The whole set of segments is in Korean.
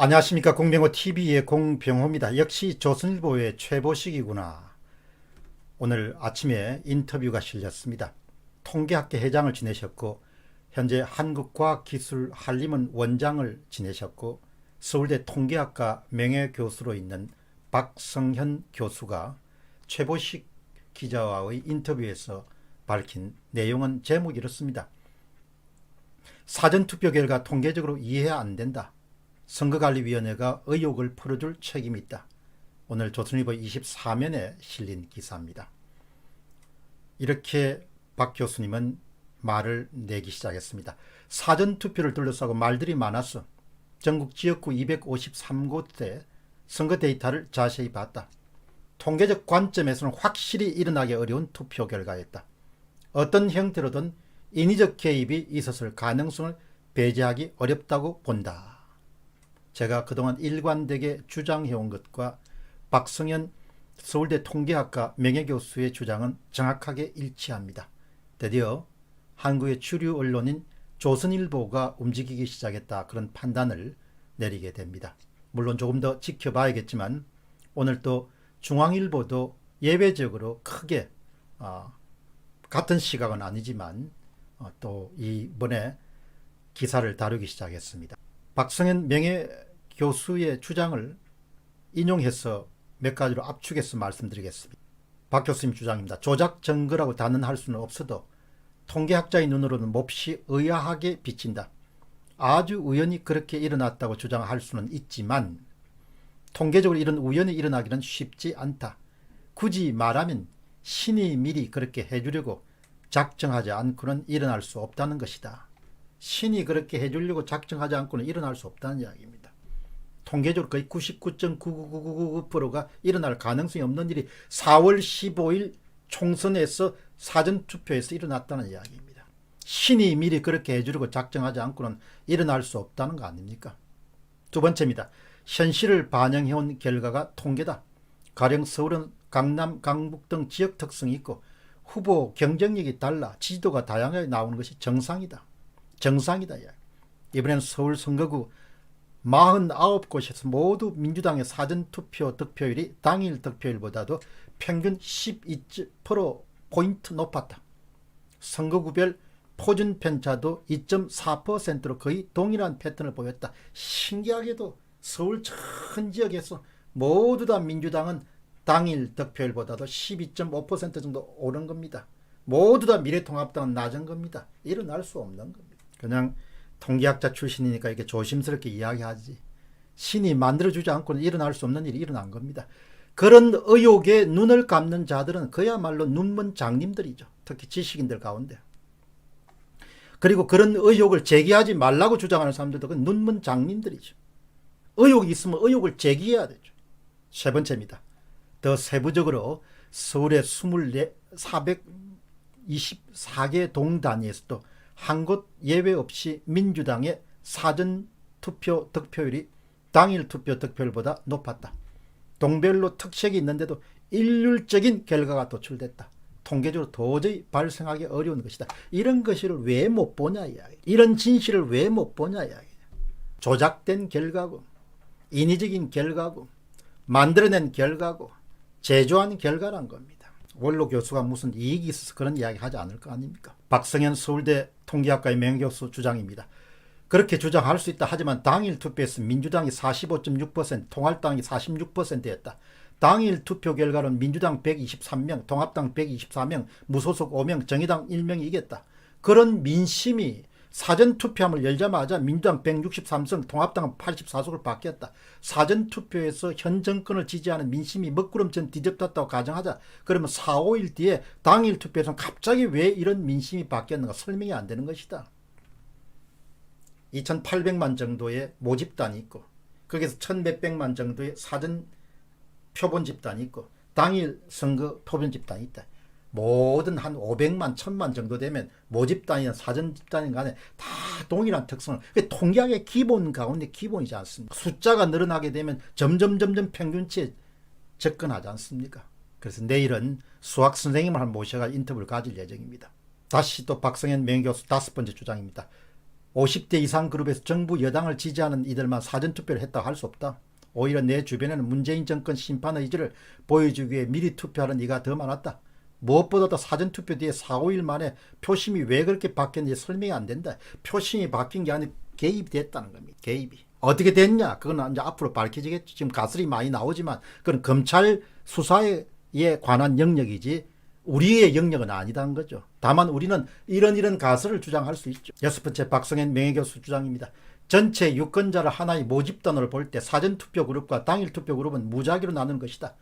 안녕하십니까. 공병호TV의 공병호입니다. 역시 조선일보의 최보식이구나. 오늘 아침에 인터뷰가 실렸습니다. 통계학회 회장을 지내셨고 현재 한국과학기술 한림원 원장을 지내셨고 서울대 통계학과 명예교수로 있는 박성현 교수가 최보식 기자와의 인터뷰에서 밝힌 내용은 제목이 이렇습니다. 사전투표 결과 통계적으로 이해 안 된다. 선거관리위원회가 의혹을 풀어줄 책임이 있다. 오늘 조선일보 24면에 실린 기사입니다. 이렇게 박 교수님은 말을 내기 시작했습니다. 사전투표를 둘러싸고 말들이 많았어. 전국 지역구 253곳의 선거 데이터를 자세히 봤다. 통계적 관점에서는 확실히 일어나기 어려운 투표 결과였다. 어떤 형태로든 인위적 개입이 있었을 가능성을 배제하기 어렵다고 본다. 제가 그동안 일관되게 주장해온 것과 박성현 서울대 통계학과 명예교수의 주장은 정확하게 일치합니다. 드디어 한국의 주류 언론인 조선일보가 움직이기 시작했다. 그런 판단을 내리게 됩니다. 물론 조금 더 지켜봐야겠지만 오늘 또 중앙일보도 예외적으로 크게 같은 시각은 아니지만 또 이번에 기사를 다루기 시작했습니다. 박성현 명예교수의 주장을 인용해서 몇 가지로 압축해서 말씀드리겠습니다. 박 교수님 주장입니다. 조작 증거라고 단언할 수는 없어도 통계학자의 눈으로는 몹시 의아하게 비친다. 아주 우연히 그렇게 일어났다고 주장할 수는 있지만 통계적으로 이런 우연히 일어나기는 쉽지 않다. 굳이 말하면 신이 미리 그렇게 해주려고 작정하지 않고는 일어날 수 없다는 것이다. 신이 그렇게 해주려고 작정하지 않고는 일어날 수 없다는 이야기입니다. 통계적으로 거의 99.99999%가 일어날 가능성이 없는 일이 4월 15일 총선에서 사전투표에서 일어났다는 이야기입니다. 신이 미리 그렇게 해주려고 작정하지 않고는 일어날 수 없다는 거 아닙니까? 두 번째입니다. 현실을 반영해온 결과가 통계다. 가령 서울은 강남, 강북 등 지역 특성이 있고 후보 경쟁력이 달라 지지도가 다양하게 나오는 것이 정상이다. 이번에는 서울 선거구 49곳에서 모두 민주당의 사전투표 득표율이 당일 득표율보다도 평균 12% 높았다. 선거구별 표준 편차도 2.4%로 거의 동일한 패턴을 보였다. 신기하게도 서울 전 지역에서 모두 다 민주당은 당일 득표율보다도 12.5% 정도 오른 겁니다. 모두 다 미래통합당은 낮은 겁니다. 일어날 수 없는 겁니다. 그냥 통계학자 출신이니까 이렇게 조심스럽게 이야기하지. 신이 만들어주지 않고는 일어날 수 없는 일이 일어난 겁니다. 그런 의혹에 눈을 감는 자들은 그야말로 눈먼 장님들이죠. 특히 지식인들 가운데. 그리고 그런 의혹을 제기하지 말라고 주장하는 사람들도 그 눈먼 장님들이죠. 의혹이 있으면 의혹을 제기해야 되죠. 세 번째입니다. 더 세부적으로 서울의 424개 동단위에서도 한 곳 예외 없이 민주당의 사전투표 득표율이 당일 투표 득표율보다 높았다. 동별로 특색이 있는데도 일률적인 결과가 도출됐다. 통계적으로 도저히 발생하기 어려운 것이다. 이런 것을 왜 못 보냐 이야기. 이런 진실을 왜 못 보냐 이야기. 조작된 결과고 인위적인 결과고 만들어낸 결과고 제조한 결과란 겁니다. 원로 교수가 무슨 이익이 있어서 그런 이야기 하지 않을 거 아닙니까? 박성현 서울대 통계학과의 명예교수 주장입니다. 그렇게 주장할 수 있다 하지만 당일 투표에서 민주당이 45.6%, 통합당이 46%였다. 당일 투표 결과는 민주당 123명, 통합당 124명, 무소속 5명, 정의당 1명이 이겼다. 그런 민심이 사전투표함을 열자마자 민주당 163석, 통합당은 84석을 바뀌었다. 사전투표에서 현 정권을 지지하는 민심이 먹구름처럼 뒤집혔다고 가정하자. 그러면 4, 5일 뒤에 당일 투표에서는 갑자기 왜 이런 민심이 바뀌었는가 설명이 안 되는 것이다. 2800만 정도의 모집단이 있고 거기서 1100만 정도의 사전 표본 집단이 있고 당일 선거 표본 집단이 있다. 모든 한 500만, 1000만 정도 되면 모집단이나 사전 집단인 간에 다 동일한 특성을, 통계학의 기본 가운데 기본이지 않습니까? 숫자가 늘어나게 되면 점점 평균치에 접근하지 않습니까? 그래서 내일은 수학 선생님을 모셔가 인터뷰를 가질 예정입니다. 다시 또 박성현 명예교수 다섯 번째 주장입니다. 50대 이상 그룹에서 정부 여당을 지지하는 이들만 사전투표를 했다고 할 수 없다. 오히려 내 주변에는 문재인 정권 심판 의지를 보여주기 위해 미리 투표하는 이가 더 많았다. 무엇보다도 사전투표 뒤에 4, 5일 만에 표심이 왜 그렇게 바뀌었는지 설명이 안 된다. 표심이 바뀐 게 아니라 개입이 됐다는 겁니다. 개입이. 어떻게 됐냐? 그건 이제 앞으로 밝혀지겠죠. 지금 가설이 많이 나오지만 그건 검찰 수사에 관한 영역이지 우리의 영역은 아니다는 거죠. 다만 우리는 이런 가설을 주장할 수 있죠. 6번째, 박성현 명예교수 주장입니다. 전체 유권자를 하나의 모집단으로 볼 때 사전투표 그룹과 당일투표 그룹은 무작위로 나누는 것이다.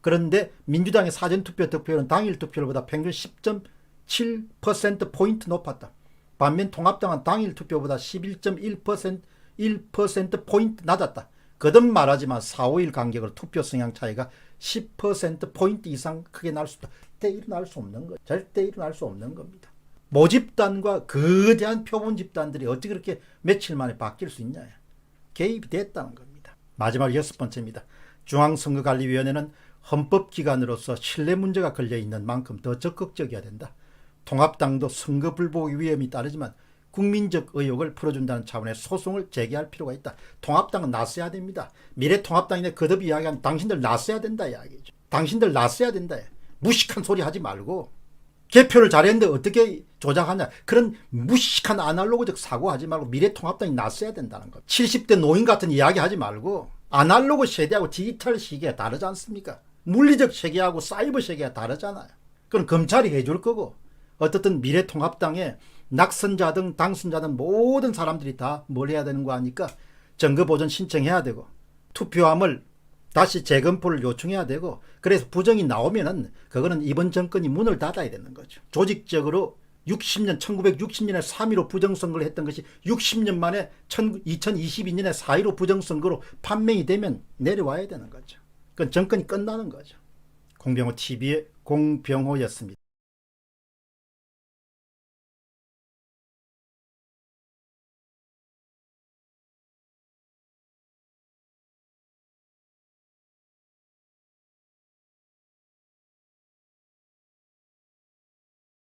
그런데 민주당의 사전투표 득표율은 당일투표율보다 평균 10.7%포인트 높았다. 반면 통합당은 당일투표보다 11.1%포인트 낮았다. 거듭 말하지만 4, 5일 간격으로 투표 성향 차이가 10%포인트 이상 크게 날 수 있다. 절대 일어날 수 없는 거. 절대 일어날 수 없는 겁니다. 모집단과 거대한 표본 집단들이 어떻게 그렇게 며칠 만에 바뀔 수 있냐. 개입이 됐다는 겁니다. 마지막 6번째입니다. 중앙선거관리위원회는 헌법기관으로서 신뢰 문제가 걸려있는 만큼 더 적극적이어야 된다. 통합당도 선거 불복 위험이 따르지만 국민적 의혹을 풀어준다는 차원의 소송을 제기할 필요가 있다. 통합당은 나서야 됩니다. 미래통합당이나 거듭 이야기하면 당신들 나서야 된다 이야기죠. 당신들 나서야 된다. 무식한 소리 하지 말고 개표를 잘했는데 어떻게 조작하냐. 그런 무식한 아날로그적 사고하지 말고 미래통합당이 나서야 된다는 것. 70대 노인 같은 이야기 하지 말고 아날로그 세대하고 디지털 시계가 다르지 않습니까? 물리적 세계하고 사이버 세계가 다르잖아요. 그건 검찰이 해줄 거고 어떻든 미래통합당에 낙선자든 당선자든 모든 사람들이 다 뭘 해야 되는 거 아니까 증거보전 신청해야 되고 투표함을 다시 재검표를 요청해야 되고 그래서 부정이 나오면은 그거는 이번 정권이 문을 닫아야 되는 거죠. 조직적으로 1960년에 3.15 부정선거를 했던 것이 60년 만에 2022년에 4.15 부정선거로 판명이 되면 내려와야 되는 거죠. 그건 정권이 끝나는 거죠. 공병호 TV의 공병호였습니다.